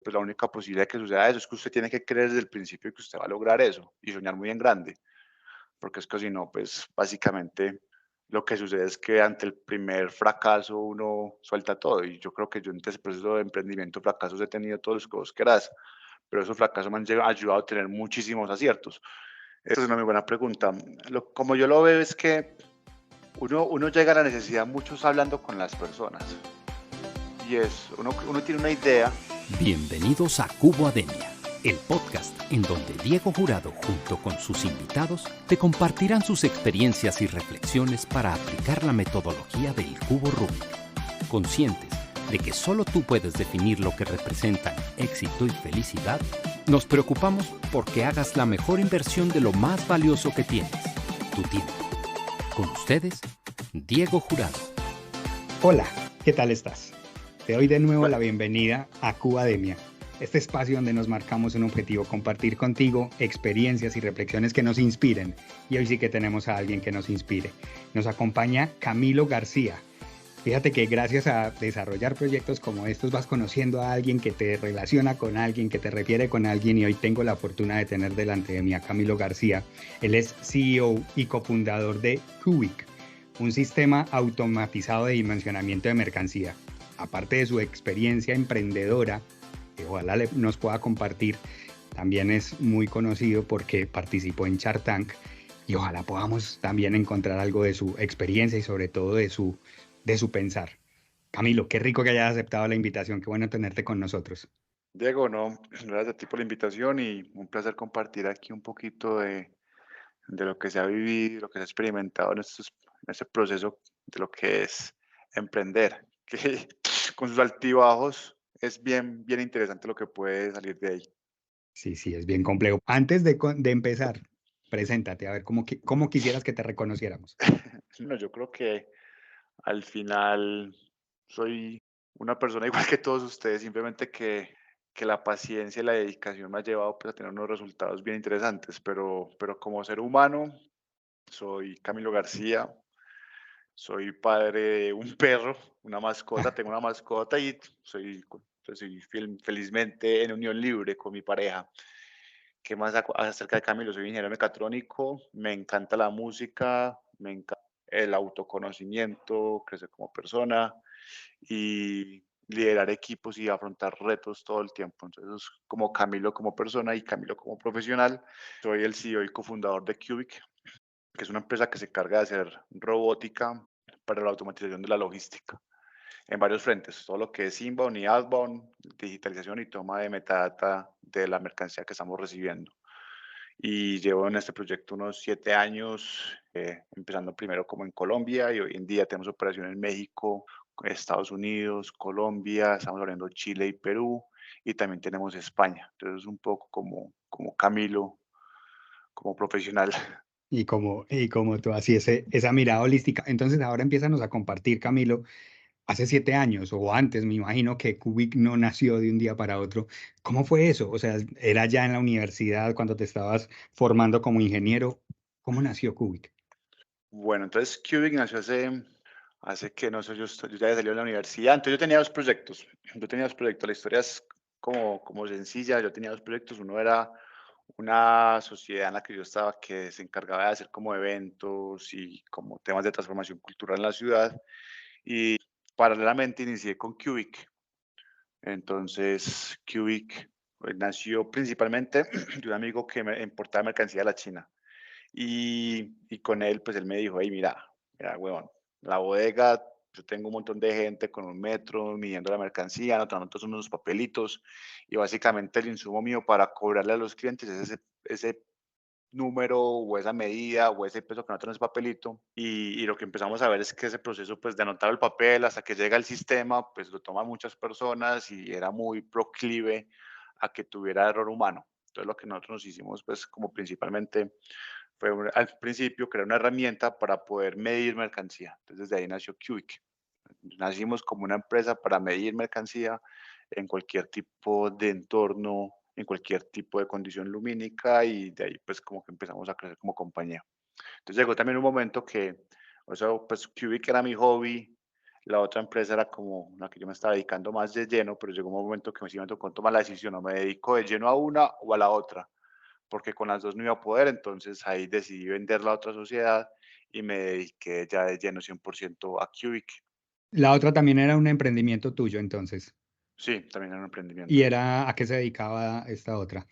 pues la única posibilidad de que suceda eso es que usted tiene que creer desde el principio que usted va a lograr eso y soñar muy en grande, porque es que si no, pues básicamente lo que sucede es que ante el primer fracaso uno suelta todo y yo creo que yo en este proceso de emprendimiento fracasos he tenido todos los que vos querás, pero esos fracasos me han ayudado a tener muchísimos aciertos. Esa es una muy buena pregunta. Como yo lo veo es que uno llega a la necesidad muchos hablando con las personas y uno tiene una idea. Bienvenidos a Cubo Ademia, el podcast en donde Diego Jurado junto con sus invitados te compartirán sus experiencias y reflexiones para aplicar la metodología del cubo Rubik. Conscientes de que solo tú puedes definir lo que representan éxito y felicidad, nos preocupamos por que hagas la mejor inversión de lo más valioso que tienes, tu tiempo. Con ustedes, Diego Jurado. Hola, ¿qué tal estás? Te doy de nuevo la bienvenida a Cubademia, este espacio donde nos marcamos un objetivo, compartir contigo experiencias y reflexiones que nos inspiren. Y hoy sí que tenemos a alguien que nos inspire. Nos acompaña Camilo García. Fíjate que gracias a desarrollar proyectos como estos vas conociendo a alguien que te relaciona con alguien, que te refiere con alguien, y hoy tengo la fortuna de tener delante de mí a Camilo García. Él es CEO y cofundador de Cubic, un sistema automatizado de dimensionamiento de mercancía. Aparte de su experiencia emprendedora, que ojalá nos pueda compartir, también es muy conocido porque participó en Shark Tank y ojalá podamos también encontrar algo de su experiencia y sobre todo de su pensar. Camilo, qué rico que hayas aceptado la invitación, qué bueno tenerte con nosotros. Diego, no, gracias a ti por la invitación y un placer compartir aquí un poquito de lo que se ha vivido, lo que se ha experimentado en este proceso de lo que es emprender, que con sus altibajos es bien, bien interesante lo que puede salir de ahí. Sí, sí, es bien complejo. Antes de empezar, preséntate, a ver cómo quisieras que te reconociéramos. No, yo creo que al final soy una persona igual que todos ustedes, simplemente que la paciencia y la dedicación me ha llevado pues, a tener unos resultados bien interesantes, pero como ser humano soy Camilo García, soy padre de un perro, una mascota, tengo una mascota y soy felizmente en unión libre con mi pareja. ¿Qué más acerca de Camilo? Soy ingeniero mecatrónico, me encanta la música, me encanta el autoconocimiento, crecer como persona y liderar equipos y afrontar retos todo el tiempo. Entonces, como Camilo como persona y Camilo como profesional, soy el CEO y cofundador de Cubic, que es una empresa que se encarga de hacer robótica para la automatización de la logística en varios frentes, todo lo que es inbound y outbound, digitalización y toma de metadata de la mercancía que estamos recibiendo. Y llevo en este proyecto unos 7 años, empezando primero como en Colombia y hoy en día tenemos operación en México, Estados Unidos, Colombia, estamos abriendo Chile y Perú y también tenemos España. Entonces, un poco como Camilo, como profesional. Y como tú, así esa mirada holística. Entonces ahora empiézanos a compartir, Camilo, hace 7 años o antes, me imagino que Cubic no nació de un día para otro. ¿Cómo fue eso? O sea, ¿era ya en la universidad cuando te estabas formando como ingeniero? ¿Cómo nació Cubic? Bueno, entonces Cubic nació hace que no sé, yo ya había salido de la universidad, entonces yo tenía dos proyectos. Yo tenía dos proyectos, la historia es como sencilla, yo tenía dos proyectos, uno era una sociedad en la que yo estaba que se encargaba de hacer como eventos y como temas de transformación cultural en la ciudad y paralelamente inicié con Cubic. Entonces Cubic nació principalmente de un amigo que me importaba mercancía de la China. Y con él, pues él me dijo, hey, mira, huevón, la bodega, yo tengo un montón de gente con un metro midiendo la mercancía, anotando todos unos papelitos, y básicamente el insumo mío para cobrarle a los clientes es ese número o esa medida o ese peso que anota en ese papelito. Y lo que empezamos a ver es que ese proceso pues de anotar el papel hasta que llega el sistema, pues lo toman muchas personas y era muy proclive a que tuviera error humano. Entonces lo que nosotros nos hicimos pues como principalmente fue al principio crear una herramienta para poder medir mercancía. Entonces de ahí nació Cubic. Nacimos como una empresa para medir mercancía en cualquier tipo de entorno, en cualquier tipo de condición lumínica y de ahí pues como que empezamos a crecer como compañía. Entonces llegó también un momento que, o sea, pues Cubic era mi hobby, La otra empresa era como la que yo me estaba dedicando más de lleno, pero llegó un momento que sí me tocó tomar la decisión, o me dedico de lleno a una o a la otra, porque con las dos no iba a poder, entonces ahí decidí vender la otra sociedad y me dediqué ya de lleno 100% a Cubic. La otra también era un emprendimiento tuyo, entonces. Sí, también era un ¿Y emprendimiento. era a qué se dedicaba esta otra?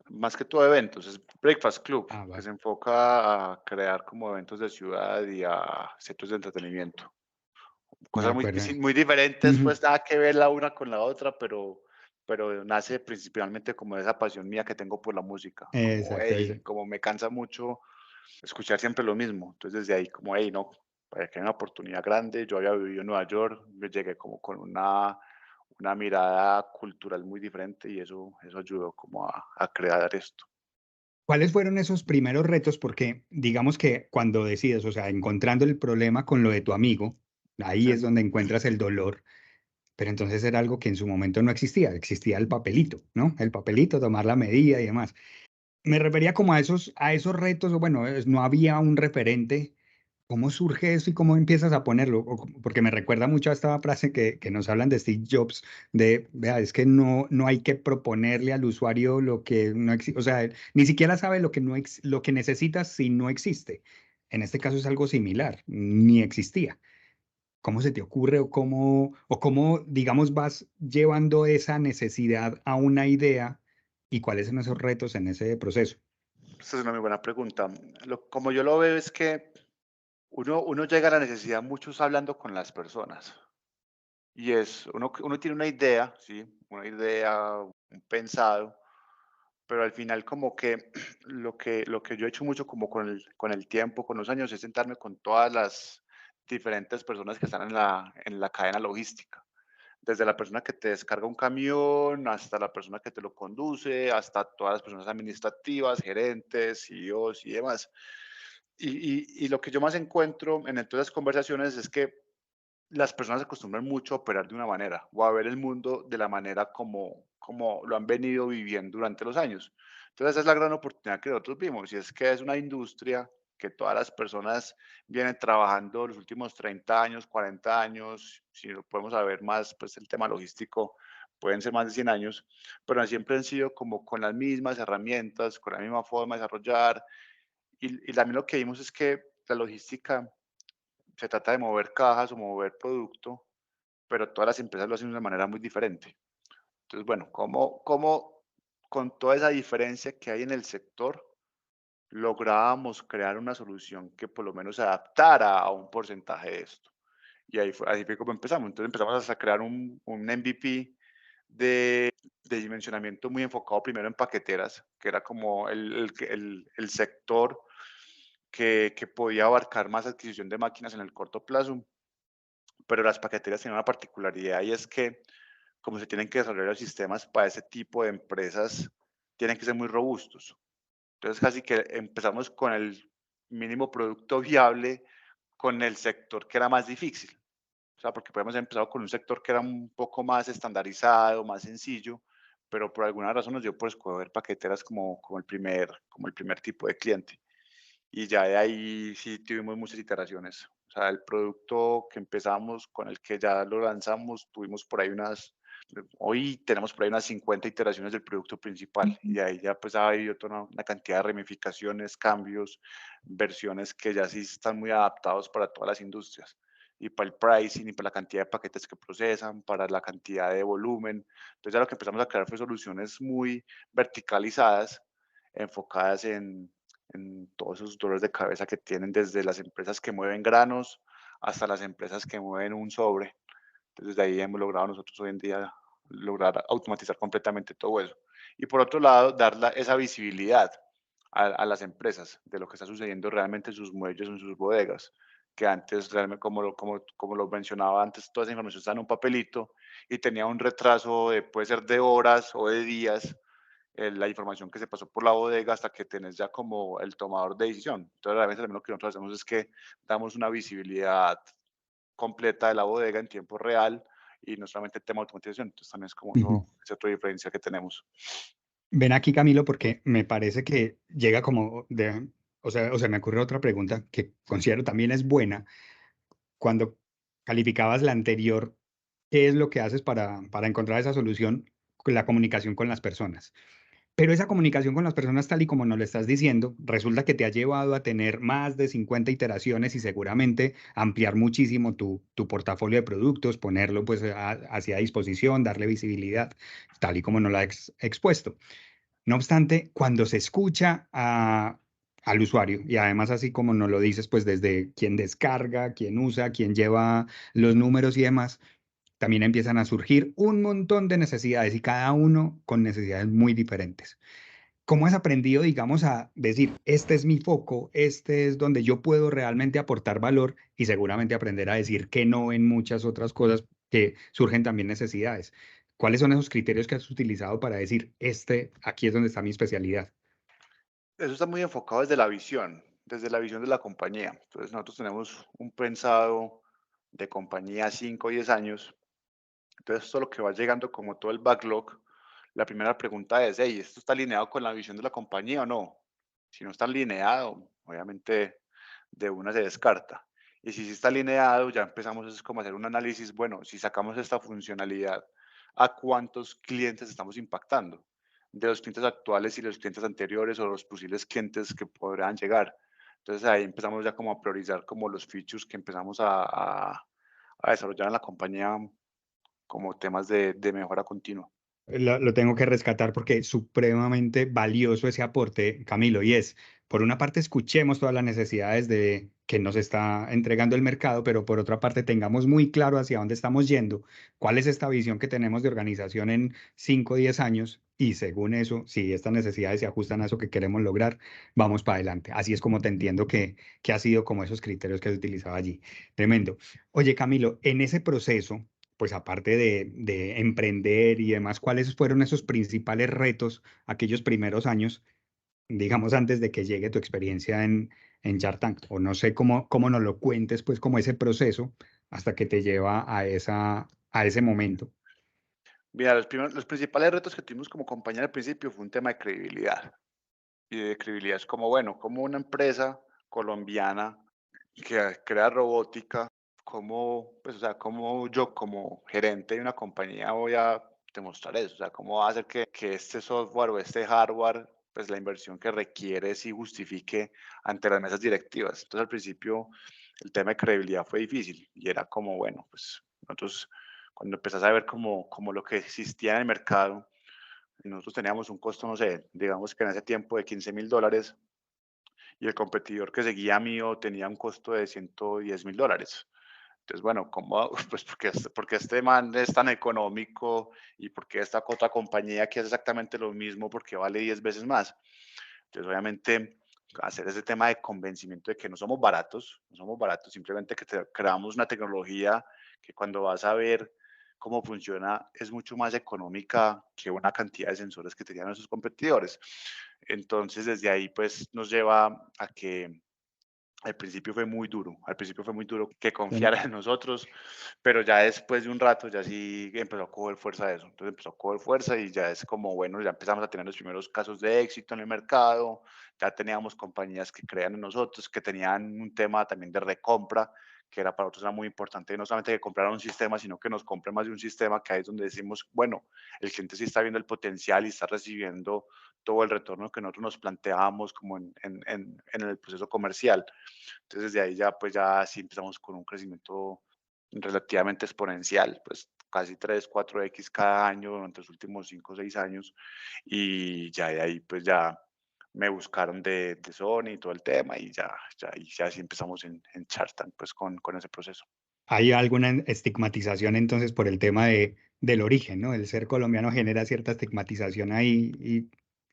Más que todo eventos, es Breakfast Club, Ah, que vale, se enfoca a crear como eventos de ciudad y a centros de entretenimiento. de Cosas muy, acuerdo. muy diferentes, Ujú, pues nada que ver la una con la otra, pero nace principalmente como de esa pasión mía que tengo por la música. Como, exacto, hey, como me cansa mucho escuchar siempre lo mismo. Entonces desde ahí como, hey, no, para que haya una oportunidad grande. Yo había vivido en Nueva York, me llegué como con una mirada cultural muy diferente y eso ayudó como a crear esto. ¿cuáles fueron esos primeros retos? Porque digamos que cuando decides, o sea, encontrando el problema con lo de tu amigo, ahí Sí, es donde encuentras el dolor, pero entonces era algo que en su momento no existía, existía el papelito, ¿no? El papelito, tomar la medida y demás. Me refería como a esos retos, o bueno, no había un referente. ¿Cómo surge eso y cómo empiezas a ponerlo? Porque me recuerda mucho a esta frase que nos hablan de Steve Jobs, de, vea, es que no hay que proponerle al usuario lo que no existe, o sea, él ni siquiera sabe lo que, no lo que necesitas si no existe. En este caso es algo similar, ni existía. ¿Cómo se te ocurre o cómo, digamos, vas llevando esa necesidad a una idea y cuáles son esos retos en ese proceso? esta es una muy buena pregunta. Como yo lo veo es que uno llega a la necesidad muchos hablando con las personas. Y uno tiene una idea, ¿sí? Una idea, un pensado, pero al final como que lo que yo he hecho mucho como con el tiempo, con los años, es sentarme con todas las diferentes personas que están en la cadena logística. Desde la persona que te descarga un camión, hasta la persona que te lo conduce, hasta todas las personas administrativas, gerentes, CEOs y demás. Y lo que yo más encuentro en todas las conversaciones es que las personas se acostumbran mucho a operar de una manera o a ver el mundo de la manera como lo han venido viviendo durante los años. Entonces, esa es la gran oportunidad que nosotros vimos, y es que es una industria que todas las personas vienen trabajando los últimos 30 años, 40 años, si lo podemos saber más, pues el tema logístico pueden ser más de 100 años, pero siempre han sido como con las mismas herramientas, con la misma forma de desarrollar. Y también lo que vimos es que la logística se trata de mover cajas o mover producto, pero todas las empresas lo hacen de una manera muy diferente. Entonces, bueno, ¿cómo con toda esa diferencia que hay en el sector lográbamos crear una solución que por lo menos se adaptara a un porcentaje de esto? Y así fue como empezamos. Entonces empezamos a crear un MVP de dimensionamiento muy enfocado primero en paqueteras, que era como el sector que podía abarcar más adquisición de máquinas en el corto plazo, pero las paqueterías tienen una particularidad, y es que como se tienen que desarrollar los sistemas para ese tipo de empresas, tienen que ser muy robustos. Entonces casi que empezamos con el mínimo producto viable con el sector que era más difícil. O sea, porque podemos haber empezado con un sector que era un poco más estandarizado, más sencillo, pero por alguna razón nos dio por escoger paqueteras como el primer tipo de cliente. Y ya de ahí sí tuvimos muchas iteraciones. O sea, el producto que empezamos, con el que ya lo lanzamos, tuvimos por ahí hoy tenemos por ahí unas 50 iteraciones del producto principal. Y de ahí ya pues ha habido toda una cantidad de ramificaciones, cambios, versiones que ya sí están muy adaptados para todas las industrias. Y para el pricing, y para la cantidad de paquetes que procesan, para la cantidad de volumen. Entonces ya lo que empezamos a crear fue soluciones muy verticalizadas, enfocadas en todos esos dolores de cabeza que tienen desde las empresas que mueven granos hasta las empresas que mueven un sobre. Entonces, de ahí hemos logrado nosotros hoy en día lograr automatizar completamente todo eso. Y por otro lado, dar esa visibilidad a las empresas de lo que está sucediendo realmente en sus muelles o en sus bodegas, que antes, realmente, como lo mencionaba antes, toda esa información estaba en un papelito y tenía un retraso puede ser de horas o de días, la información que se pasó por la bodega hasta que tenés ya como el tomador de decisión. Entonces, realmente también lo que nosotros hacemos es que damos una visibilidad completa de la bodega en tiempo real y no solamente el tema de automatización. Entonces, también es como Ujú. esa otra diferencia que tenemos. Ven aquí, Camilo, porque me parece que llega como o sea, me ocurre otra pregunta que considero también es buena. Cuando calificabas la anterior, ¿qué es lo que haces para encontrar esa solución? Con la comunicación con las personas. Pero esa comunicación con las personas, tal y como nos lo estás diciendo, resulta que te ha llevado a tener más de 50 iteraciones y seguramente ampliar muchísimo tu portafolio de productos, ponerlo pues hacia disposición, darle visibilidad, tal y como nos lo ha expuesto. No obstante, cuando se escucha al usuario, y además así como nos lo dices, pues desde quien descarga, quien usa, quien lleva los números y demás, también empiezan a surgir un montón de necesidades y cada uno con necesidades muy diferentes. ¿Cómo has aprendido, digamos, a decir, este es mi foco, este es donde yo puedo realmente aportar valor y seguramente aprender a decir que no en muchas otras cosas que surgen también necesidades? ¿Cuáles son esos criterios que has utilizado para decir, aquí es donde está mi especialidad? Eso está muy enfocado desde la visión de la compañía. Entonces, nosotros tenemos un pensado de compañía a 5 o 10 años. Entonces, todo lo que va llegando como todo el backlog, la primera pregunta es, hey, ¿esto está alineado con la visión de la compañía o no? Si no está alineado, obviamente de una se descarta. Y si sí está alineado, ya empezamos es como a hacer un análisis, bueno, si sacamos esta funcionalidad, ¿a cuántos clientes estamos impactando? De los clientes actuales y los clientes anteriores o los posibles clientes que podrán llegar. Entonces ahí empezamos ya como a priorizar como los features que empezamos a desarrollar en la compañía como temas de mejora continua. Lo tengo que rescatar porque es supremamente valioso ese aporte, Camilo, y es, por una parte, escuchemos todas las necesidades de que nos está entregando el mercado, pero por otra parte, tengamos muy claro hacia dónde estamos yendo, cuál es esta visión que tenemos de organización en 5 o 10 años, y según eso, si estas necesidades se ajustan a eso que queremos lograr, vamos para adelante. Así es como te entiendo que ha sido como esos criterios que has utilizado allí. Tremendo. Oye, Camilo, en ese proceso pues aparte de emprender y demás, ¿cuáles fueron esos principales retos aquellos primeros años, digamos, antes de que llegue tu experiencia en Shark Tank? O no sé cómo nos lo cuentes, pues, como ese proceso hasta que te lleva a ese momento. Mira, los principales retos que tuvimos como compañía al principio fue un tema de credibilidad. Y de credibilidad es como, bueno, como una empresa colombiana que crea robótica, como, pues, o sea, como yo como gerente de una compañía voy a demostrar eso, o sea, cómo va a hacer que este software o este hardware, pues la inversión que requiere sí justifique ante las mesas directivas. Entonces al principio el tema de credibilidad fue difícil y era como, bueno, pues nosotros cuando empezás a ver como lo que existía en el mercado, y nosotros teníamos un costo, no sé, digamos que en ese tiempo de $15,000 y el competidor que seguía mío tenía un costo de $110,000. Entonces, bueno, ¿cómo? Pues porque este man es tan económico y porque esta otra compañía que hace exactamente lo mismo porque vale 10 veces más. Entonces, obviamente, hacer ese tema de convencimiento de que no somos baratos, no somos baratos, simplemente que creamos una tecnología que cuando vas a ver cómo funciona es mucho más económica que una cantidad de sensores que tenían nuestros competidores. Entonces, desde ahí, pues, nos lleva a que al principio fue muy duro que Bueno, confiara en nosotros, pero ya después de un rato ya sí empezó a coger fuerza eso. Entonces empezó a coger fuerza y ya es como, bueno, ya empezamos a tener los primeros casos de éxito en el mercado, ya teníamos compañías que creían en nosotros, que tenían un tema también de recompra, que era para nosotros era muy importante, no solamente que compraran un sistema, sino que nos compren más de un sistema, que ahí es donde decimos, bueno, el cliente sí está viendo el potencial y está recibiendo todo el retorno que nosotros nos planteábamos como en el proceso comercial. Entonces, desde ahí ya, pues ya sí empezamos con un crecimiento relativamente exponencial, pues casi 3 4x cada año durante los últimos 5 o 6 años. Y ya de ahí, pues ya me buscaron de Sony y todo el tema y ya sí empezamos en Shark Tank, pues con ese proceso. hay alguna estigmatización entonces por el tema del origen, ¿no? El ser colombiano genera cierta estigmatización ahí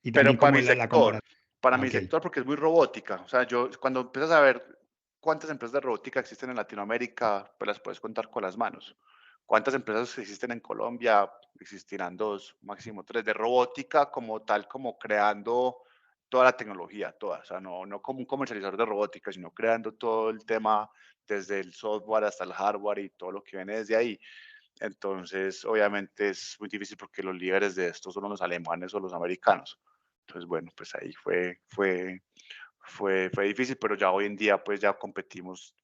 y también Pero como la comparación. para Ah, mi ok. sector, porque es muy robótica. O sea, yo cuando empiezas a ver cuántas empresas de robótica existen en Latinoamérica, pues las puedes contar con las manos. ¿Cuántas empresas existen en Colombia? Existirán dos, máximo tres, de robótica como tal, como creando toda la tecnología, toda. O sea, no como un comercializador de robótica, sino creando todo el tema desde el software hasta el hardware y todo lo que viene desde ahí. Entonces, obviamente es muy difícil porque los líderes de esto son los alemanes o los americanos. Entonces, bueno, pues ahí fue difícil, pero ya hoy en día pues ya competimos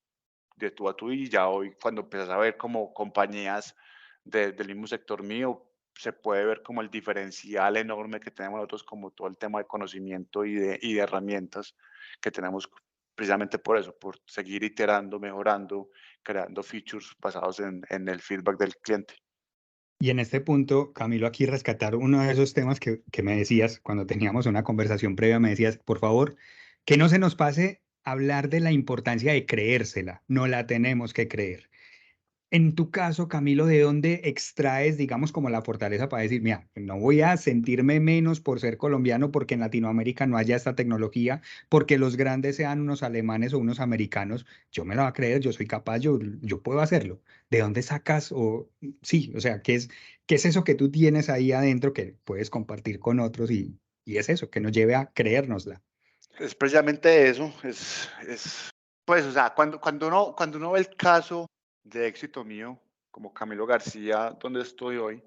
de tú a tú, y ya hoy cuando empiezas a ver como compañías del mismo sector mío, se puede ver como el diferencial enorme que tenemos nosotros, como todo el tema de conocimiento y de herramientas que tenemos, precisamente por eso, por seguir iterando, mejorando, creando features basados en el feedback del cliente. Y en este punto, Camilo, aquí rescatar uno de esos temas que me decías cuando teníamos una conversación previa, me decías, por favor, que no se nos pase hablar de la importancia de creérsela, no la tenemos que creer. En tu caso, Camilo, ¿de dónde extraes, digamos, como la fortaleza para decir, mira, no voy a sentirme menos por ser colombiano porque en Latinoamérica no haya esta tecnología, porque los grandes sean unos alemanes o unos americanos? Yo me lo voy a creer, yo soy capaz, yo puedo hacerlo. ¿De dónde sacas? O sí, o sea, qué es eso que tú tienes ahí adentro que puedes compartir con otros y es eso, que nos lleve a creérnosla? Es precisamente eso, pues, o sea, cuando uno ve el caso de éxito mío, como Camilo García, donde estoy hoy,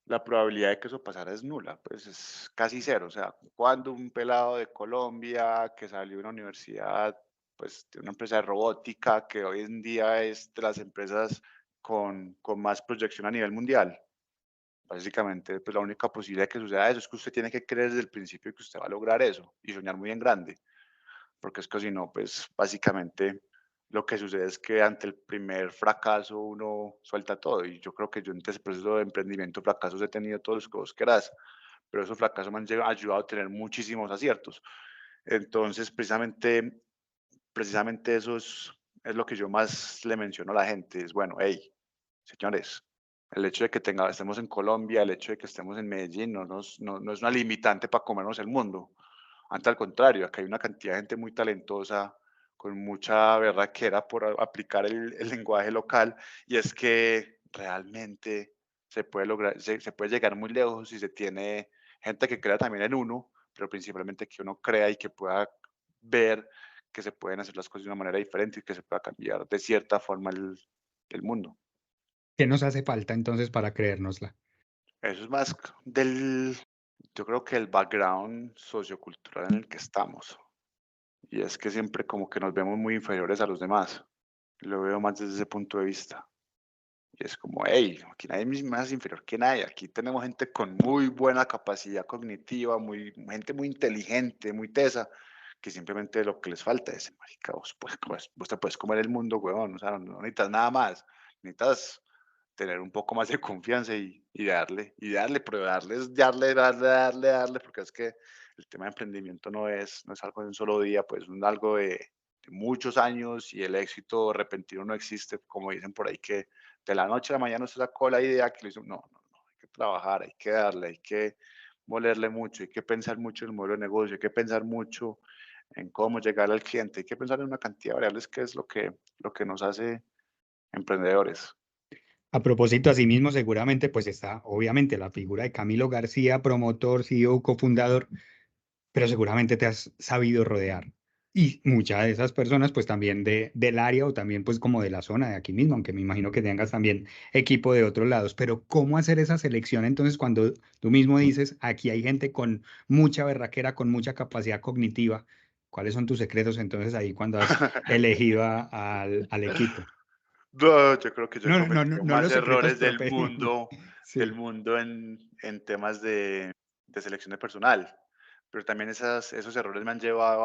la probabilidad de que eso pasara es nula, pues es casi cero. O sea, cuando un pelado de Colombia que salió de una universidad, pues de una empresa de robótica, que hoy en día es de las empresas con más proyección a nivel mundial, básicamente, pues la única posibilidad de que suceda eso es que usted tiene que creer desde el principio que usted va a lograr eso y soñar muy en grande, porque es que si no, pues básicamente lo que sucede es que ante el primer fracaso uno suelta todo, y yo creo que yo en este proceso de emprendimiento fracasos he tenido todos los que vos querás, pero esos fracasos me han ayudado a tener muchísimos aciertos. Entonces, precisamente eso es lo que yo más le menciono a la gente, es bueno, hey, señores, el hecho de que estemos en Colombia, el hecho de que estemos en Medellín, no es una limitante para comernos el mundo. Antes, al contrario, acá hay una cantidad de gente muy talentosa, con mucha berraquera por aplicar el lenguaje local, y es que realmente se puede lograr, se puede llegar muy lejos si se tiene gente que crea también en uno, pero principalmente que uno crea y que pueda ver que se pueden hacer las cosas de una manera diferente y que se pueda cambiar de cierta forma el mundo. ¿Qué nos hace falta entonces para creérnosla? Eso es más yo creo que el background sociocultural en el que estamos. Y es que siempre como que nos vemos muy inferiores a los demás. Lo veo más desde ese punto de vista. Y es como, hey, aquí nadie es más inferior que nadie. Aquí tenemos gente con muy buena capacidad cognitiva, gente muy inteligente, muy tesa, que simplemente lo que les falta es, marica, vos te puedes comer el mundo, huevón. O sea, no necesitas nada más. Necesitas tener un poco más de confianza y darle, pero darle, porque es que el tema de emprendimiento no es algo de un solo día, pues es algo de muchos años, y el éxito repentino no existe, como dicen por ahí, que de la noche a la mañana se sacó la idea que lo hizo. No, no, no, hay que trabajar, hay que darle, hay que molerle mucho, hay que pensar mucho en el modelo de negocio, hay que pensar mucho en cómo llegar al cliente, hay que pensar en una cantidad de variables que es lo que nos hace emprendedores. A propósito, asimismo, seguramente pues está obviamente la figura de Camilo García, promotor, CEO, cofundador, pero seguramente te has sabido rodear. Y muchas de esas personas pues también del área o también pues como de la zona de aquí mismo, aunque me imagino que tengas también equipo de otros lados. Pero ¿cómo hacer esa selección entonces cuando tú mismo dices, aquí hay gente con mucha berraquera, con mucha capacidad cognitiva? ¿Cuáles son tus secretos entonces ahí cuando has elegido al equipo? No, yo creo que yo he No, no, no, no, cometido no más los secretos errores propios. del Sí. mundo en temas de selección de personal, pero también esos errores me han llevado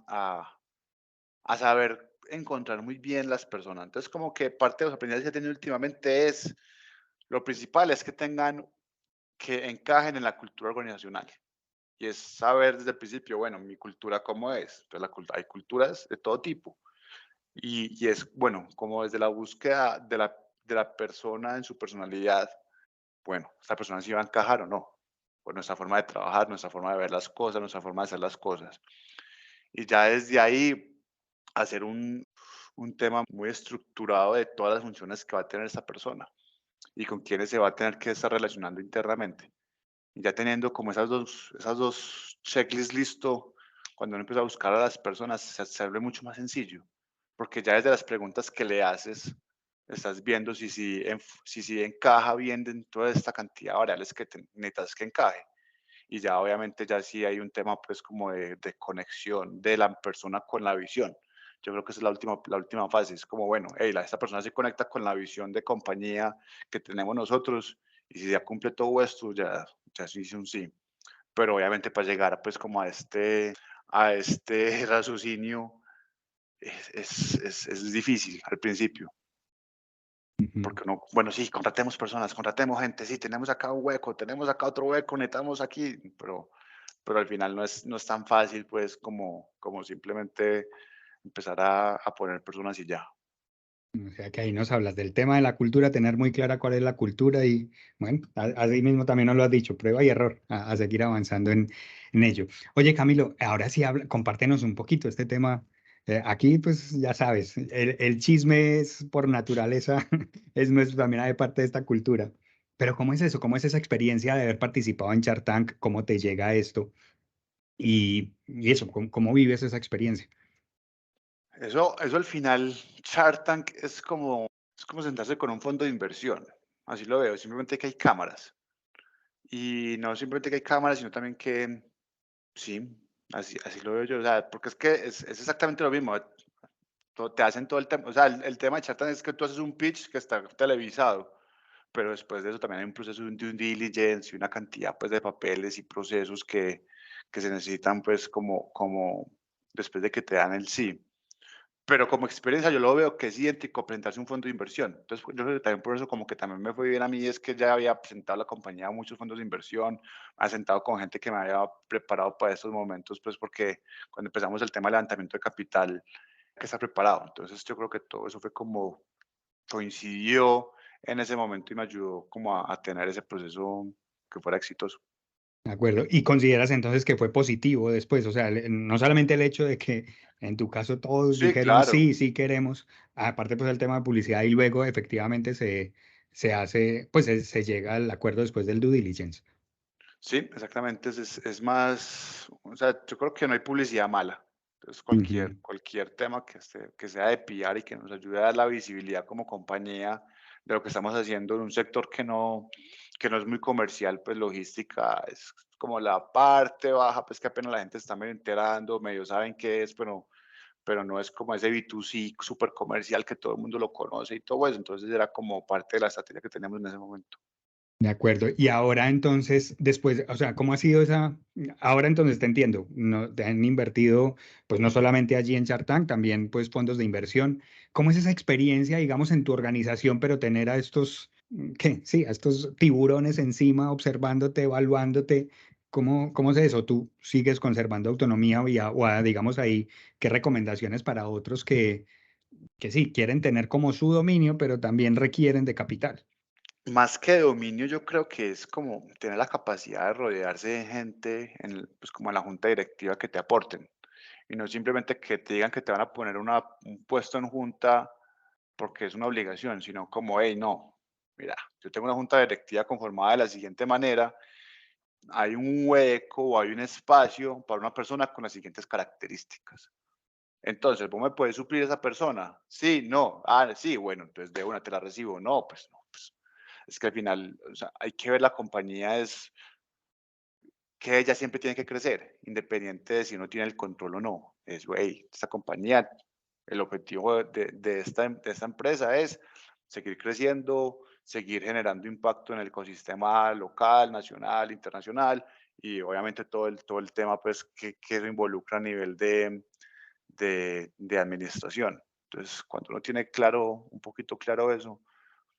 a saber encontrar muy bien las personas. Entonces, como que parte de los aprendizajes que he tenido últimamente es, lo principal es que encajen en la cultura organizacional. Y es saber desde el principio, bueno, mi cultura cómo es. Entonces, hay culturas de todo tipo. Y es, bueno, como desde la búsqueda de la persona en su personalidad, bueno, esta persona sí va a encajar o no, por nuestra forma de trabajar, nuestra forma de ver las cosas, nuestra forma de hacer las cosas. Y ya desde ahí hacer un tema muy estructurado de todas las funciones que va a tener esa persona y con quienes se va a tener que estar relacionando internamente. Y ya teniendo como esas dos checklists listo, cuando uno empieza a buscar a las personas, se vuelve mucho más sencillo, porque ya desde las preguntas que le haces, estás viendo si encaja bien dentro de esta cantidad de variables que necesitas que encaje. Y ya obviamente ya sí hay un tema pues como de conexión de la persona con la visión. Yo creo que esa es la última fase. Es como, bueno, hey, esta persona se conecta con la visión de compañía que tenemos nosotros y si ya cumple todo esto, ya se hizo un sí. Pero obviamente para llegar pues como a este raciocinio es difícil al principio. Ujú. Porque uno, bueno, sí, contratemos personas, contratemos gente, sí, tenemos acá un hueco, tenemos acá otro hueco, necesitamos aquí, pero al final no es tan fácil, pues, como simplemente empezar a poner personas y ya. O sea que ahí nos hablas del tema de la cultura, tener muy clara cuál es la cultura y bueno, así mismo también nos lo has dicho, prueba y error, a seguir avanzando en ello. Oye Camilo, ahora sí compártenos un poquito este tema. Aquí pues ya sabes, el chisme es por naturaleza, es nuestro también hay parte de esta cultura. Pero ¿cómo es eso? ¿Cómo es esa experiencia de haber participado en Shark Tank? ¿Cómo te llega esto? Y eso, ¿cómo vives esa experiencia? Eso al final, Shark Tank es como sentarse con un fondo de inversión, así lo veo, simplemente que hay cámaras. Y no simplemente que hay cámaras, sino también que, sí, así lo veo yo, o sea, porque es que es exactamente lo mismo. Te hacen todo el tema, o sea, el tema de Shark Tank es que tú haces un pitch que está televisado, pero después de eso también hay un proceso de un due diligence y una cantidad, pues, de papeles y procesos que se necesitan, pues, como después de que te dan el sí. Pero como experiencia yo lo veo que es idéntico a presentarse a un fondo de inversión. Entonces, pues, yo creo que también por eso como que también me fue bien a mí, es que ya había presentado la compañía a muchos fondos de inversión, ha sentado con gente que me había preparado para estos momentos, pues, porque cuando empezamos el tema de levantamiento de capital, que estar preparado. Entonces, yo creo que todo eso fue como coincidió en ese momento y me ayudó como a tener ese proceso que fuera exitoso. De acuerdo. ¿Y consideras entonces que fue positivo después? O sea, no solamente el hecho de que en tu caso todos Sí, dijeron claro. sí, sí queremos, aparte pues el tema de publicidad y luego efectivamente se hace, pues se llega al acuerdo después del due diligence. Sí, exactamente. Es más, o sea, yo creo que no hay publicidad mala. Entonces, cualquier, Ujú. cualquier tema que sea de PR y que nos ayude a dar la visibilidad como compañía de lo que estamos haciendo en un sector que no es muy comercial, pues logística es como la parte baja, pues que apenas la gente está medio enterando, medio saben qué es, pero no es como ese B2C súper comercial que todo el mundo lo conoce y todo eso. Entonces era como parte de la estrategia que teníamos en ese momento. De acuerdo. Y ahora entonces, después, o sea, ¿cómo ha sido esa? Ahora entonces te entiendo, no, te han invertido, pues no solamente allí en Shark Tank, también pues fondos de inversión. ¿Cómo es esa experiencia, digamos, en tu organización, pero tener a estos, ¿qué? Sí, a estos tiburones encima, observándote, evaluándote. ¿Cómo es eso? ¿Tú sigues conservando autonomía digamos ahí, qué recomendaciones para otros que sí, quieren tener como su dominio, pero también requieren de capital? Más que dominio, yo creo que es como tener la capacidad de rodearse de gente, pues como en la junta directiva que te aporten. Y no simplemente que te digan que te van a poner un puesto en junta porque es una obligación, sino como, hey, no, mira, yo tengo una junta directiva conformada de la siguiente manera, hay un hueco o hay un espacio para una persona con las siguientes características. Entonces, ¿vos me puedes suplir esa persona? Sí, no. Ah, sí, bueno, entonces de una te la recibo. No, pues no. Pues, es que al final, o sea, hay que ver la compañía es que ella siempre tiene que crecer, independiente de si uno tiene el control o no. Es, hey, esta compañía, el objetivo de esta empresa es seguir creciendo, seguir generando impacto en el ecosistema local, nacional, internacional y obviamente todo el tema pues que eso involucra a nivel de administración. Entonces, cuando uno tiene claro, un poquito claro eso,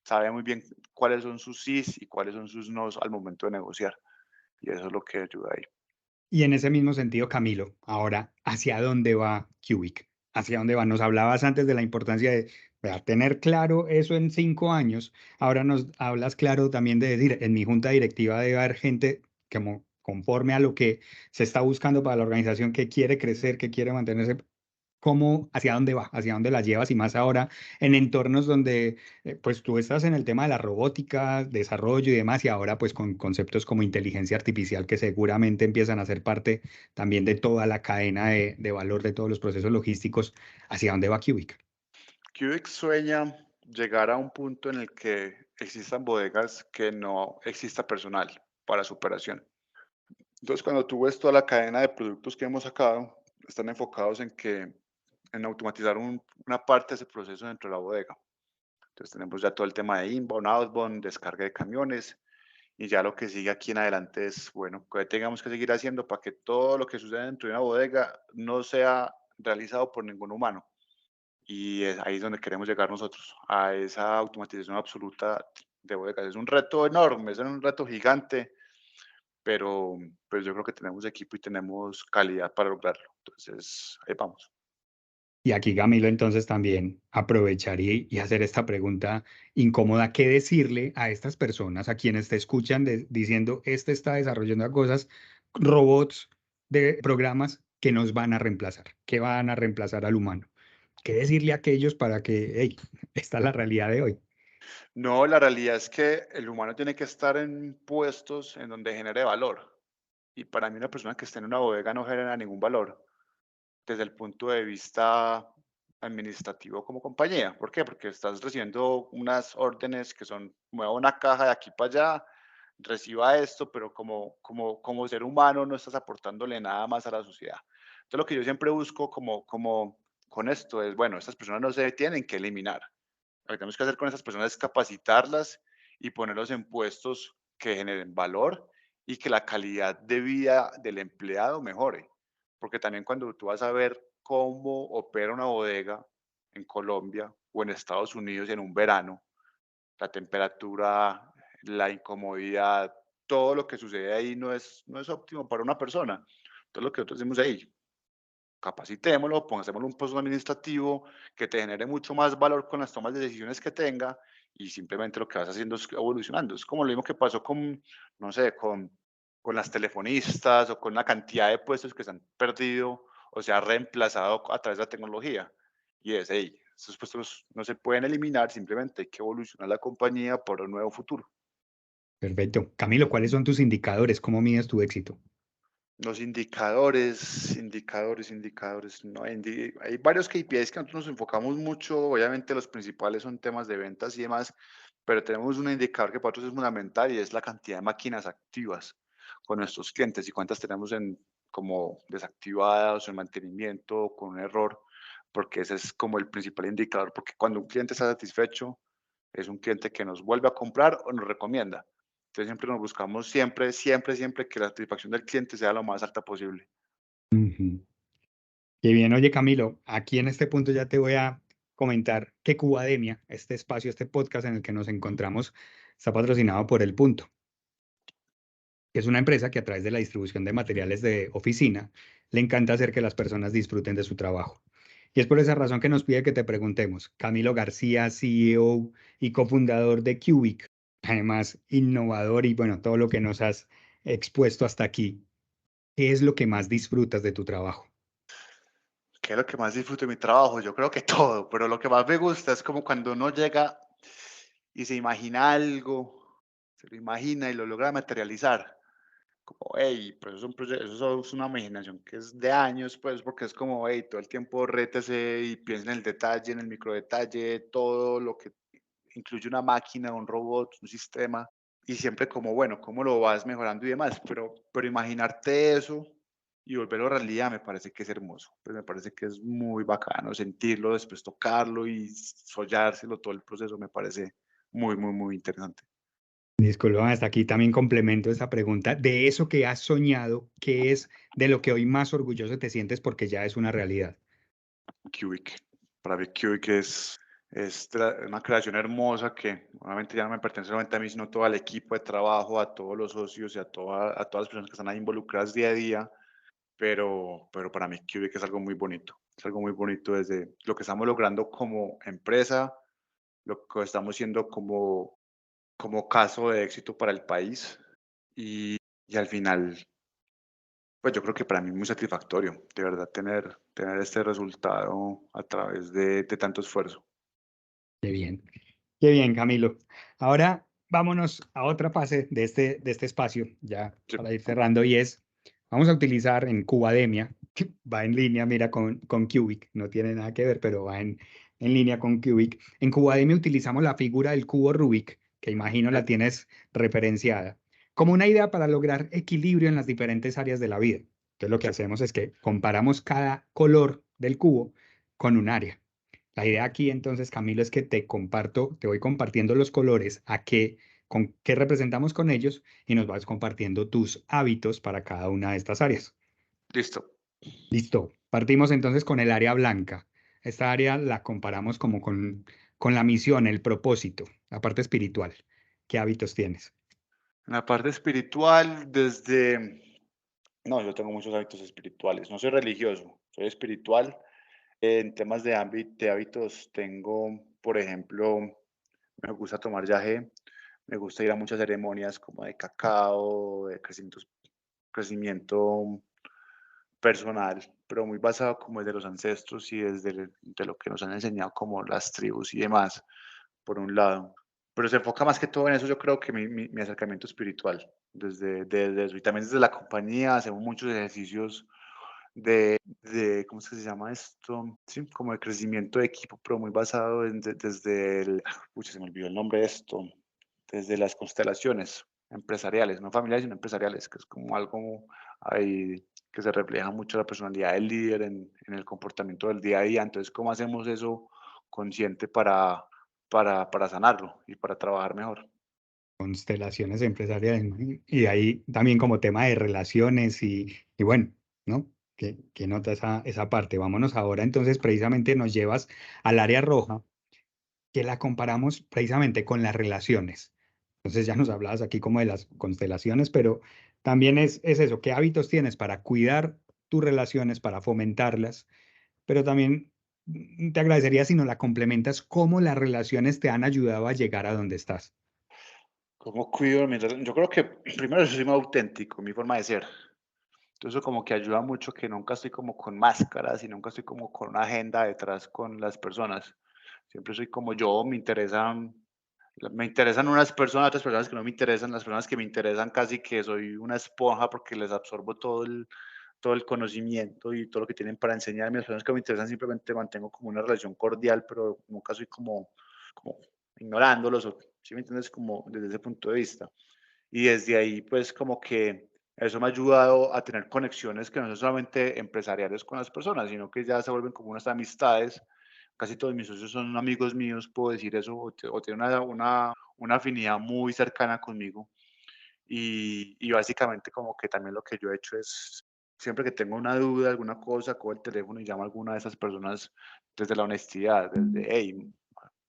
sabe muy bien cuáles son sus sís y cuáles son sus nos al momento de negociar. Y eso es lo que ayuda ahí. Y en ese mismo sentido, Camilo, ahora, ¿hacia dónde va Cubic? ¿Hacia dónde va? Nos hablabas antes de la importancia de vea, tener claro eso en 5 años. Ahora nos hablas claro también de decir, en mi junta directiva debe haber gente como conforme a lo que se está buscando para la organización que quiere crecer, que quiere mantenerse. ¿Cómo, hacia dónde va? ¿Hacia dónde la llevas? Y más ahora en entornos donde pues tú estás en el tema de la robótica, desarrollo y demás, y ahora pues con conceptos como inteligencia artificial que seguramente empiezan a ser parte también de toda la cadena de valor de todos los procesos logísticos. ¿Hacia dónde va Cubic? Cubic sueña llegar a un punto en el que existan bodegas que no exista personal para su operación. Entonces, cuando tú ves toda la cadena de productos que hemos sacado, están enfocados en que en automatizar una parte de ese proceso dentro de la bodega. Entonces tenemos ya todo el tema de inbound, outbound, descarga de camiones y ya lo que sigue aquí en adelante es, bueno, que tengamos que seguir haciendo para que todo lo que sucede dentro de una bodega no sea realizado por ningún humano. Y ahí es donde queremos llegar nosotros, a esa automatización absoluta de bodegas. Es un reto enorme, es un reto gigante, pero pues yo creo que tenemos equipo y tenemos calidad para lograrlo. Entonces, ahí vamos. Y aquí, Camilo, entonces también aprovechar y hacer esta pregunta incómoda. ¿Qué decirle a estas personas, a quienes te escuchan diciendo, este está desarrollando cosas, robots de programas que nos van a reemplazar, que van a reemplazar al humano? ¿Qué decirle a aquellos para que, hey, esta es la realidad de hoy? No, la realidad es que el humano tiene que estar en puestos en donde genere valor. Y para mí una persona que esté en una bodega no genera ningún valor desde el punto de vista administrativo como compañía. ¿Por qué? Porque estás recibiendo unas órdenes que son, mueva una caja de aquí para allá, reciba esto, pero como ser humano no estás aportándole nada más a la sociedad. Entonces lo que yo siempre busco como con esto es, bueno, estas personas no se tienen que eliminar. Lo que tenemos que hacer con esas personas es capacitarlas y ponerlos en puestos que generen valor y que la calidad de vida del empleado mejore. Porque también cuando tú vas a ver cómo opera una bodega en Colombia o en Estados Unidos en un verano, la temperatura, la incomodidad, todo lo que sucede ahí no es óptimo para una persona. Entonces lo que nosotros decimos ahí, capacitémoslo, pongámosle un puesto administrativo que te genere mucho más valor con las tomas de decisiones que tenga y simplemente lo que vas haciendo es evolucionando. Es como lo mismo que pasó con, no sé, con las telefonistas o con la cantidad de puestos que se han perdido o se ha reemplazado a través de la tecnología. Y es, hey, esos puestos no se pueden eliminar, simplemente hay que evolucionar la compañía por un nuevo futuro. Perfecto. Camilo, ¿cuáles son tus indicadores? ¿Cómo mides tu éxito? Los indicadores, no, hay varios KPIs que nosotros nos enfocamos mucho, obviamente los principales son temas de ventas y demás, pero tenemos un indicador que para nosotros es fundamental y es la cantidad de máquinas activas con nuestros clientes y cuántas tenemos como desactivadas o en mantenimiento o con un error, porque ese es como el principal indicador, porque cuando un cliente está satisfecho, es un cliente que nos vuelve a comprar o nos recomienda. Entonces siempre nos buscamos siempre que la satisfacción del cliente sea lo más alta posible. Ujú. Qué bien, oye Camilo, aquí en este punto ya te voy a comentar que Cubademia, este espacio, este podcast en el que nos encontramos, está patrocinado por El Punto, que es una empresa que a través de la distribución de materiales de oficina le encanta hacer que las personas disfruten de su trabajo. Y es por esa razón que nos pide que te preguntemos, Camilo García, CEO y cofundador de Cubic, además innovador y bueno, todo lo que nos has expuesto hasta aquí, ¿qué es lo que más disfrutas de tu trabajo? ¿Qué es lo que más disfruto de mi trabajo? Yo creo que todo, pero lo que más me gusta es como cuando uno llega y se imagina algo, se lo imagina y lo logra materializar. Como, hey, pues eso es una imaginación que es de años, pues, porque es como, hey, todo el tiempo rétese y piensa en el detalle, en el micro detalle, todo lo que incluye una máquina, un robot, un sistema, y siempre como, bueno, cómo lo vas mejorando y demás, pero imaginarte eso y volverlo realidad me parece que es hermoso, pues me parece que es muy bacano sentirlo, después tocarlo y sollárselo, todo el proceso me parece muy interesante. Disculpa, hasta aquí también complemento esa pregunta. De eso que has soñado, ¿qué es de lo que hoy más orgulloso te sientes porque ya es una realidad? Cubic, para mí Cubic es una creación hermosa que obviamente ya no me pertenece solamente a mí, sino todo al equipo de trabajo, a todos los socios y a todas las personas que están ahí involucradas día a día. Pero para mí Cubic es algo muy bonito. Es algo muy bonito desde lo que estamos logrando como empresa, lo que estamos siendo como caso de éxito para el país y al final, pues yo creo que para mí es muy satisfactorio, de verdad, tener este resultado a través de tanto esfuerzo. Qué bien, Camilo. Ahora vámonos a otra fase de este espacio, ya Sí, para ir cerrando, y es, vamos a utilizar en Cubademia, que va en línea, mira, con Cubic, no tiene nada que ver, pero va en línea con Cubic. En Cubademia utilizamos la figura del cubo Rubik, que imagino la tienes referenciada, como una idea para lograr equilibrio en las diferentes áreas de la vida. Entonces lo que sí, hacemos es que comparamos cada color del cubo con un área. La idea aquí entonces, Camilo, es que te voy compartiendo los colores con qué representamos con ellos y nos vas compartiendo tus hábitos para cada una de estas áreas. Listo. Listo. Partimos entonces con el área blanca. Esta área la comparamos como con la misión, el propósito, la parte espiritual. ¿Qué hábitos tienes? En la parte espiritual, no, yo tengo muchos hábitos espirituales. No soy religioso, soy espiritual. En temas de hábitos tengo, por ejemplo, me gusta tomar yagé, me gusta ir a muchas ceremonias como de cacao, de crecimiento personal, pero muy basado como desde los ancestros y de lo que nos han enseñado como las tribus y demás, por un lado. Pero se enfoca más que todo en eso, yo creo que mi acercamiento espiritual, desde eso. Y también desde la compañía hacemos muchos ejercicios ¿cómo es que se llama esto? Sí, como de crecimiento de equipo, pero muy basado desde se me olvidó el nombre de esto, desde las constelaciones empresariales, no familiares, sino empresariales, que es como algo ahí que se refleja mucho la personalidad del líder en el comportamiento del día a día. Entonces, ¿cómo hacemos eso consciente para sanarlo y para trabajar mejor? Constelaciones empresariales, ¿no? Y de ahí también como tema de relaciones y bueno, ¿no? Que nota esa parte. Vámonos ahora, entonces precisamente nos llevas al área roja, que la comparamos precisamente con las relaciones. Entonces ya nos hablabas aquí como de las constelaciones, pero también es eso, ¿qué hábitos tienes para cuidar tus relaciones, para fomentarlas? Pero también te agradecería si nos la complementas, cómo las relaciones te han ayudado a llegar a donde estás. ¿Cómo cuido Yo creo que primero yo soy muy auténtico, mi forma de ser. Entonces, eso como que ayuda mucho que nunca estoy como con máscaras y nunca estoy como con una agenda detrás con las personas. Siempre soy como yo, me interesan unas personas, otras personas que no me interesan, las personas que me interesan casi que soy una esponja porque les absorbo todo el conocimiento y todo lo que tienen para enseñarme. Las personas que me interesan simplemente mantengo como una relación cordial, pero nunca soy como ignorándolos, ¿sí me entiendes? Como desde ese punto de vista. Y desde ahí, pues como que eso me ha ayudado a tener conexiones que no son solamente empresariales con las personas, sino que ya se vuelven como unas amistades. Casi todos mis socios son amigos míos, puedo decir eso, o tienen una afinidad muy cercana conmigo. Y básicamente como que también lo que yo he hecho es, siempre que tengo una duda, alguna cosa, cojo el teléfono y llamo a alguna de esas personas desde la honestidad, desde, hey,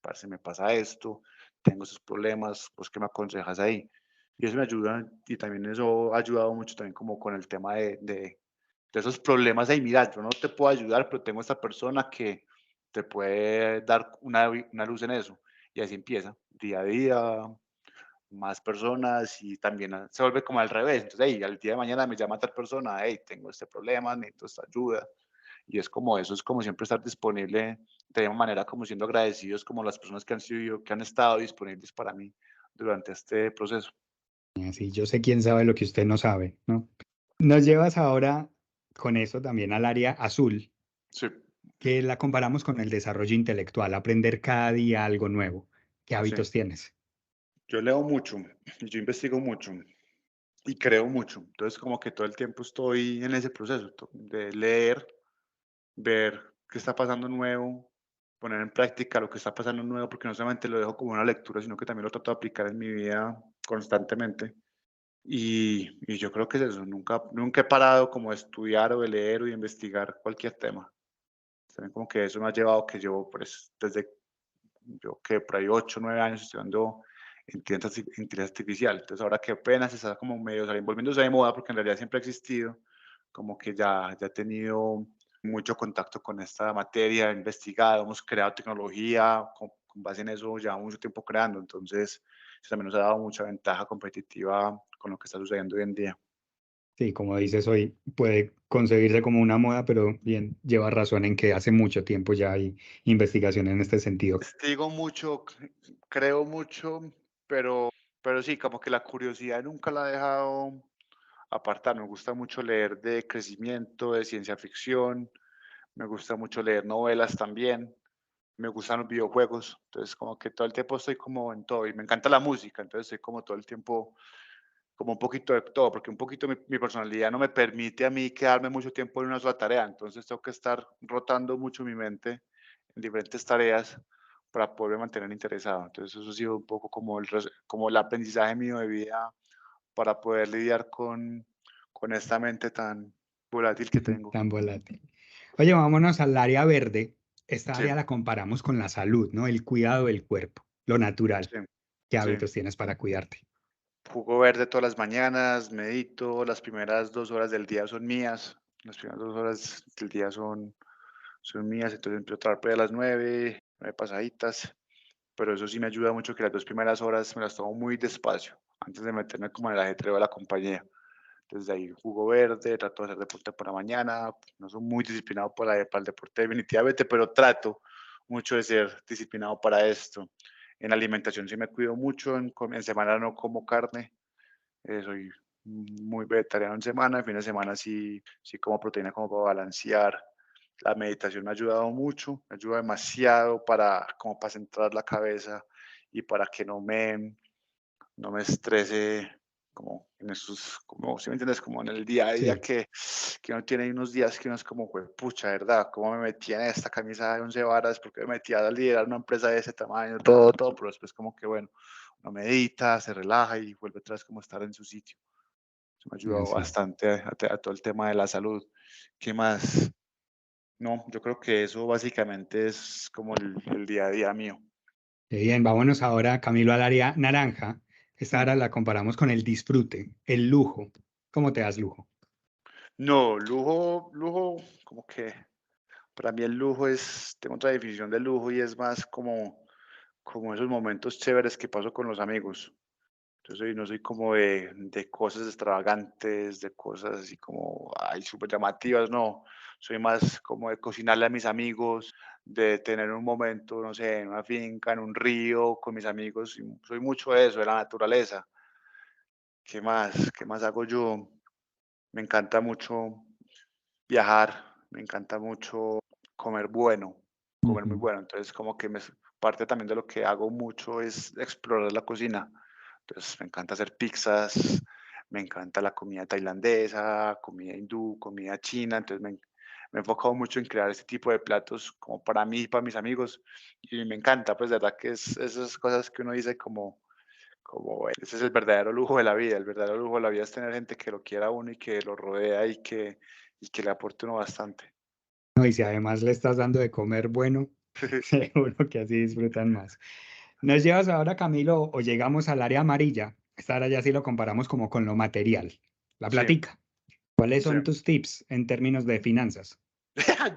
parce, me pasa esto, tengo esos problemas, pues, ¿qué me aconsejas ahí? Y eso me ayuda, y también eso ha ayudado mucho también como con el tema de esos problemas ahí, mira, yo no te puedo ayudar, pero tengo esta persona que te puede dar una luz en eso. Y así empieza, día a día, más personas y también se vuelve como al revés. Entonces, hey, al día de mañana me llama tal persona, hey, tengo este problema, necesito esta ayuda. Y es como eso, es como siempre estar disponible de una manera como siendo agradecidos como las personas que han estado disponibles para mí durante este proceso. Así yo sé quién sabe lo que usted no sabe, ¿no? Nos llevas ahora con eso también al área azul, Sí, que la comparamos con el desarrollo intelectual, aprender cada día algo nuevo. ¿Qué sí. hábitos tienes? Yo leo mucho, yo investigo mucho y creo mucho. Entonces como que todo el tiempo estoy en ese proceso de leer, ver qué está pasando nuevo, poner en práctica lo que está pasando nuevo, porque no solamente lo dejo como una lectura, sino que también lo trato de aplicar en mi vida constantemente. Y yo creo que es eso, nunca he parado como de estudiar o de leer o de investigar cualquier tema. También como que eso me ha llevado que llevo pues desde yo que por ahí 8 9 años estudiando inteligencia artificial. Entonces ahora que apenas está como medio saliendo, volviéndose de moda, porque en realidad siempre ha existido, como que ya he tenido mucho contacto con esta materia, he investigado, hemos creado tecnología, con base en eso llevamos mucho tiempo creando, entonces eso también nos ha dado mucha ventaja competitiva con lo que está sucediendo hoy en día. Sí, como dices hoy, puede concebirse como una moda, pero bien, lleva razón en que hace mucho tiempo ya hay investigación en este sentido. Investigo mucho, creo mucho, pero sí, como que la curiosidad nunca la he dejado apartar. Me gusta mucho leer de crecimiento, de ciencia ficción, me gusta mucho leer novelas también, me gustan los videojuegos, entonces como que todo el tiempo estoy como en todo y me encanta la música, entonces estoy como todo el tiempo como un poquito de todo, porque un poquito mi personalidad no me permite a mí quedarme mucho tiempo en una sola tarea, entonces tengo que estar rotando mucho mi mente en diferentes tareas para poderme mantener interesado. Entonces eso ha sido un poco como como el aprendizaje mío de vida para poder lidiar con esta mente tan volátil que tengo. Tan volátil. Oye, vámonos al área verde. Esta Sí, área la comparamos con la salud, ¿no? El cuidado del cuerpo, lo natural. sí, ¿Qué sí. hábitos tienes para cuidarte? Jugo verde todas las mañanas, medito, las primeras 2 horas del día son mías, las primeras 2 horas del día son mías, entonces empiezo a trabajar por ahí a las 9 pasaditas, pero eso sí me ayuda mucho que las 2 primeras horas me las tomo muy despacio, antes de meterme como en el ajetreo de la compañía. Entonces de ahí jugo verde, trato de hacer deporte por la mañana, no soy muy disciplinado para el deporte definitivamente, pero trato mucho de ser disciplinado para esto. En alimentación sí me cuido mucho, en semana no como carne, soy muy vegetariano en semana, en fin de semana sí como proteína como para balancear. La meditación me ha ayudado mucho, me ayuda demasiado como para centrar la cabeza y para que no me estrese como en esos, como, ¿si me entiendes? Como en el día a día Sí, que uno tiene unos días que uno es como, pucha, ¿verdad? ¿Cómo me metí en esta camisa de 11 varas? ¿Por qué me metí a liderar una empresa de ese tamaño? Todo, pero después como que, bueno, uno medita, se relaja y vuelve otra vez como a estar en su sitio. Eso me ha ayudado así. bastante a todo el tema de la salud. ¿Qué más? No, yo creo que eso básicamente es como el día a día mío. Qué bien, vámonos ahora, Camilo, al área naranja. Esta Mm. área la comparamos con el disfrute, el lujo. ¿Cómo te das lujo? No, lujo, como que para mí el lujo tengo otra definición de lujo y es más como esos momentos chéveres que paso con los amigos. Yo no soy como de cosas extravagantes, de cosas así como, ay, súper llamativas, no. Soy más como de cocinarle a mis amigos, de tener un momento, no sé, en una finca, en un río, con mis amigos. Y soy mucho de eso, de la naturaleza. ¿Qué más? ¿Qué más hago yo? Me encanta mucho viajar, me encanta mucho comer bueno, comer muy Ujú, bueno. Entonces, como que parte también de lo que hago mucho es explorar la cocina. Entonces, me encanta hacer pizzas, me encanta la comida tailandesa, comida hindú, comida china. Entonces, me he enfocado mucho en crear este tipo de platos como para mí y para mis amigos. Y me encanta, pues, de verdad que es esas cosas que uno dice como, bueno, ese es el verdadero lujo de la vida. El verdadero lujo de la vida es tener gente que lo quiera a uno y que lo rodea y que le aporte uno bastante. no, y si además le estás dando de comer bueno, seguro que así disfrutan más. Nos llevas ahora, Camilo, o llegamos al área amarilla. Esta área ya sí lo comparamos como con lo material, la Sí, platica. ¿Cuáles sí. son tus tips en términos de finanzas?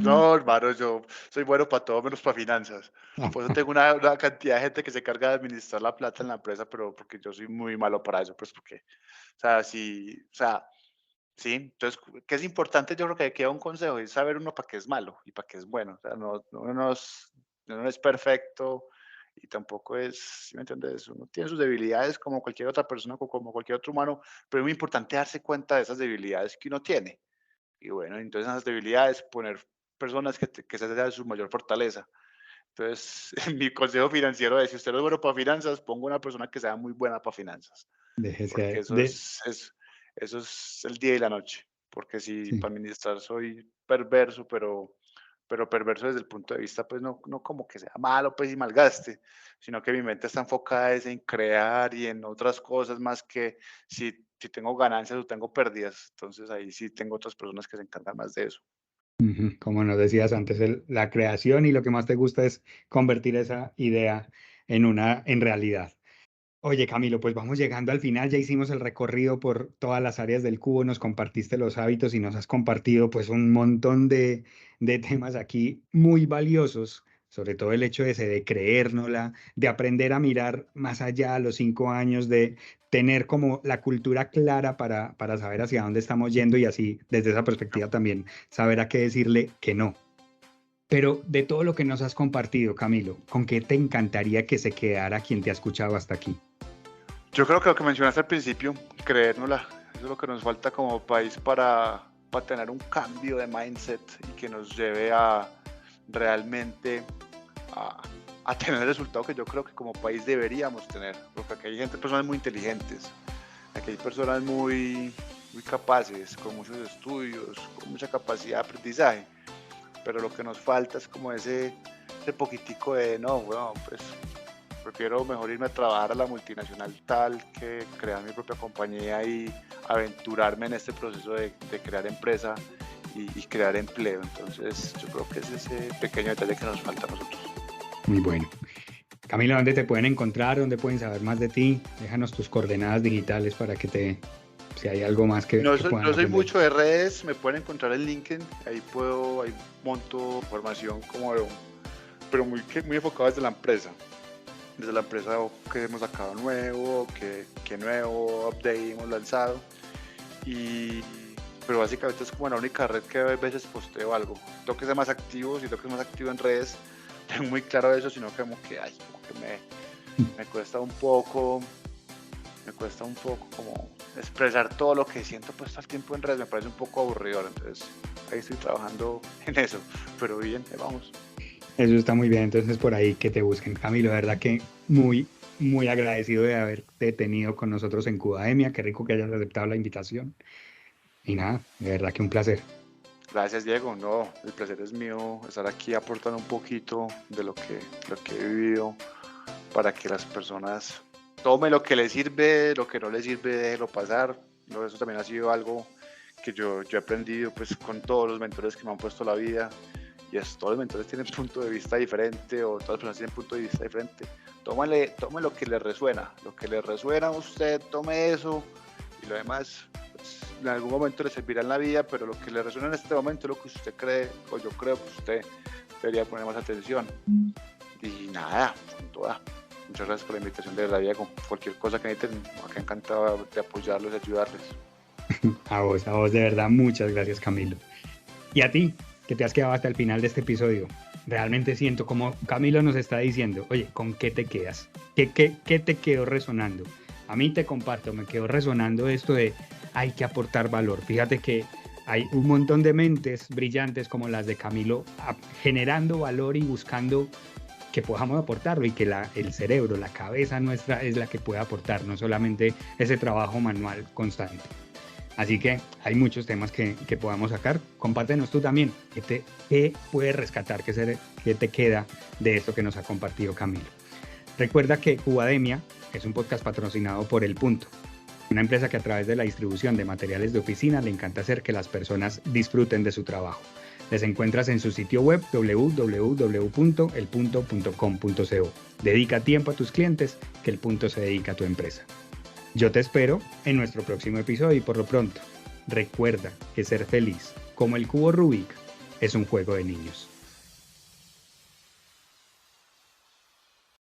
No, hermano, yo soy bueno para todo menos para finanzas. Por eso tengo una cantidad de gente que se carga de administrar la plata en la empresa, pero porque yo soy muy malo para eso, pues porque, o sea, sí, o sea, sí, entonces, ¿qué es importante? Yo creo que queda un consejo, es saber uno para qué es malo y para qué es bueno. O sea, uno no es perfecto y tampoco es, ¿sí me entiendes? Uno tiene sus debilidades como cualquier otra persona, como cualquier otro humano, pero es muy importante darse cuenta de esas debilidades que uno tiene. Y bueno, entonces esas debilidades, poner personas que esa sea su mayor fortaleza. Entonces, mi consejo financiero es, si usted no es bueno para finanzas, ponga una persona que sea muy buena para finanzas, porque Déjese eso de, es el día y la noche, porque si sí. para administrar soy perverso, pero perverso desde el punto de vista, pues no como que sea malo, pues y malgaste, sino que mi mente está enfocada es en crear y en otras cosas más que si tengo ganancias o tengo pérdidas, entonces ahí sí tengo otras personas que se encargan más de eso. Ujú, como nos decías antes, la creación y lo que más te gusta es convertir esa idea en realidad. Oye, Camilo, pues vamos llegando al final, ya hicimos el recorrido por todas las áreas del cubo, nos compartiste los hábitos y nos has compartido pues un montón de temas aquí muy valiosos, sobre todo el hecho ese de creérnosla, de aprender a mirar más allá a los 5 años, de tener como la cultura clara para saber hacia dónde estamos yendo y así desde esa perspectiva también saber a qué decirle que no. Pero de todo lo que nos has compartido, Camilo, ¿con qué te encantaría que se quedara quien te ha escuchado hasta aquí? Yo creo que lo que mencionaste al principio, creérnosla, eso es lo que nos falta como país para tener un cambio de mindset y que nos lleve a realmente a, tener el resultado que yo creo que como país deberíamos tener, porque aquí hay gente, personas muy inteligentes, Aquí hay personas muy capaces, con muchos estudios, con mucha capacidad de aprendizaje, pero lo que nos falta es como ese poquitico de, no, bueno, pues prefiero mejor irme a trabajar a la multinacional tal que crear mi propia compañía y aventurarme en este proceso de crear empresa y crear empleo. Entonces yo creo que es ese pequeño detalle que nos falta a nosotros. Muy bueno. Camilo, ¿dónde te pueden encontrar? ¿Dónde pueden saber más de ti? Déjanos tus coordenadas digitales para que si hay algo más que No puedan soy aprender. mucho de redes, me pueden encontrar en LinkedIn, ahí monto información pero muy enfocado desde la empresa. Desde la empresa que hemos sacado nuevo, que nuevo update hemos lanzado. Pero básicamente es como la única red que a veces posteo algo. Tengo que ser más activo, si tengo que ser más activo en redes, tengo muy claro eso, sino que como que me cuesta un poco como expresar todo lo que siento pues todo el tiempo en redes, me parece un poco aburridor, entonces ahí estoy trabajando en eso, pero bien, vamos. Eso está muy bien, entonces por ahí que te busquen. Camilo, de verdad que muy, muy agradecido de haberte tenido con nosotros en Cubademia, qué rico que hayas aceptado la invitación. Y nada, de verdad que un placer. Gracias, Diego. No, el placer es mío estar aquí aportando un poquito de lo que he vivido para que las personas tomen lo que les sirve, lo que no les sirve, déjelo pasar. No, eso también ha sido algo que yo he aprendido pues con todos los mentores que me han puesto la vida. Y todos los mentores tienen punto de vista diferente o todas las personas tienen punto de vista diferente. Tome lo que le resuena. Lo que le resuena a usted, tome eso y lo demás pues, en algún momento le servirá en la vida, pero lo que le resuena en este momento es lo que usted cree o yo creo que usted debería poner más atención. Y nada, con toda. Muchas gracias por la invitación, de verdad, Diego. Cualquier cosa que necesiten, acá encantado de apoyarlos y ayudarles. A vos, de verdad, muchas gracias, Camilo. Y a ti, que te has quedado hasta el final de este episodio. Realmente siento como Camilo nos está diciendo, oye, ¿con qué te quedas? ¿Qué te quedó resonando? A mí te comparto, me quedó resonando esto de hay que aportar valor. Fíjate que hay un montón de mentes brillantes como las de Camilo generando valor y buscando que podamos aportarlo y que el cerebro, la cabeza nuestra es la que puede aportar, no solamente ese trabajo manual constante. Así que hay muchos temas que podamos sacar. Compártenos tú también qué puedes rescatar, qué te queda de esto que nos ha compartido Camilo. Recuerda que Cubademia es un podcast patrocinado por El Punto, una empresa que a través de la distribución de materiales de oficina le encanta hacer que las personas disfruten de su trabajo. Les encuentras en su sitio web www.elpunto.com.co. Dedica tiempo a tus clientes, que El Punto se dedica a tu empresa. Yo te espero en nuestro próximo episodio y por lo pronto, recuerda que ser feliz, como el cubo Rubik, es un juego de niños.